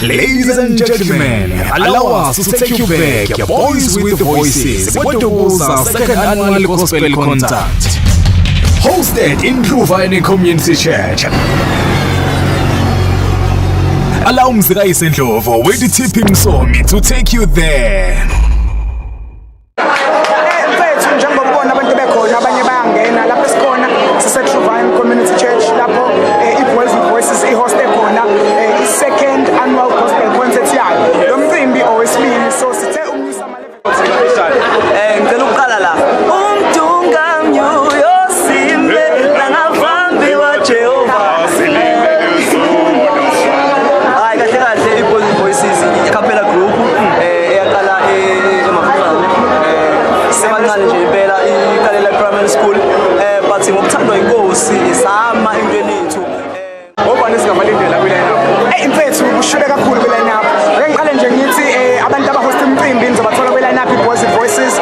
Ladies and gentlemen, allow us to take you back, your boys with the voices, Botobuza second annual gospel concert. Hosted in Truvine Community Church. Allow Mzira Isendlovo with the tipping song to take you there. Community Church lapho iBoys with Voices ihoste khona second annual gospel concert yayo. Lo mcimbi owesibili so sithe umnyusa ama level. Ngicela ukuqala la. Umdunga mnyoyo simbe nangavambi wa Jehova. Hayi kahle kahle iBoys with Voices icappella group eyaqala eMafutane. Sebancane nje impela iqalela primary school. Bathi ngokuthandwa inkosi isama intweni yethu obani singamalindela kwiline-up mfethu kushule kakhulu kwiline up ngiqale nje ngithi abantu abahost imicimbi nizobathola kwiline up iBoys with Voices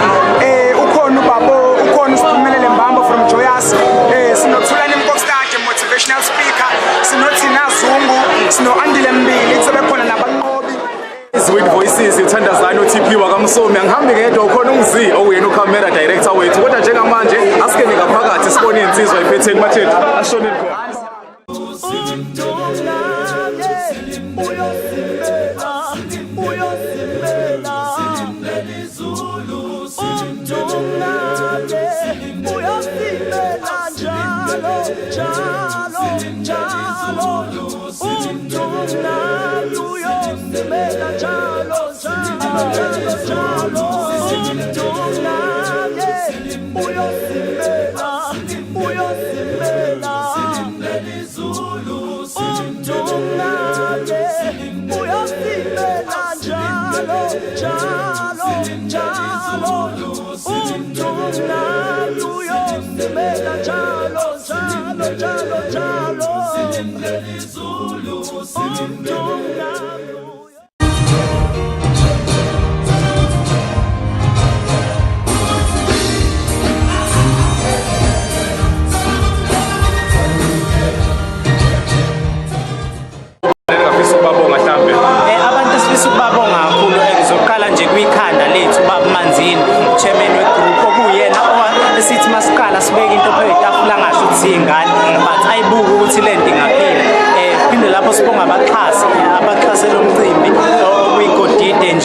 ukhona ubabo ukhona uSiphumelele Mbambo from Joyous sinothulani Mkokstad motivational speaker sinothina Zungu sinoAndile Mbili sebekhona nabanqobi with Voices uthandazana uTP wakamsomi angihambi ngedwa ukhona ungizi oyena ucamera director wethu kodwa njengamanje asikeni ngaphakathi sibone insizwa iphetheni bathethu ashoneni khona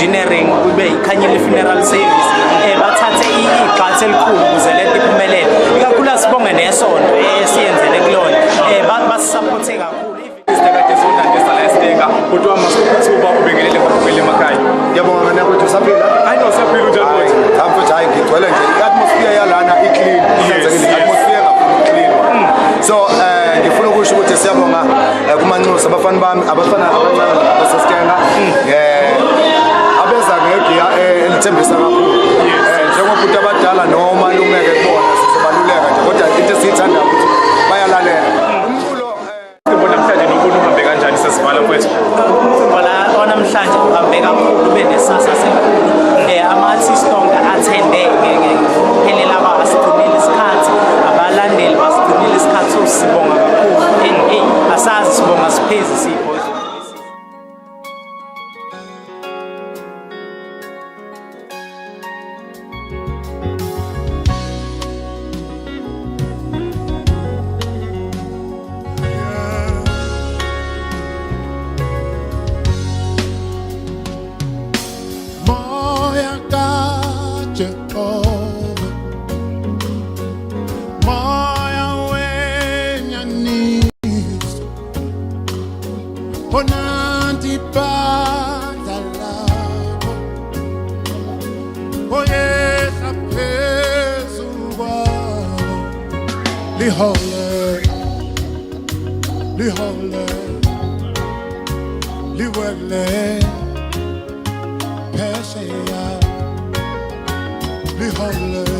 engineering kube ikhanyile funeral service bathathe igxathu elikhulu ukuze lento iphumelele ikakhulu asibonge nesonto esiyenzele kulona basisupport kakhulu isikade sodandisa la esiteka kodwa masukuthuba ubekelele ngokuphela emakhaya ngiyabonga ngane ukuthi usaphila hayi no usaphila unjani mfethu mfethu hayi ngigcwele nje i-atmosphere yalana i-clean ihlanzekile i-atmosphere clean so ngifuna ukusho ukuthi siyabonga kumanxusa abafana bami abafana abancane abaseskenga elithembisa kakhulu njengokuthi abadala noma lumeke kubona sizobaluleka nje kodwa into esiyithanda ukuthi bayalalela umculo namhlanje nokubona uhambe kanjani sesivala mfethu namhlanje uhambe kakhulu benesasa senkulu ama-artist onke athende ngekuphelela basigcinile isikhathi abalandeli basigcinile isikhathi so sibonga kakhulu asazi sibonga siphezi sipho Behold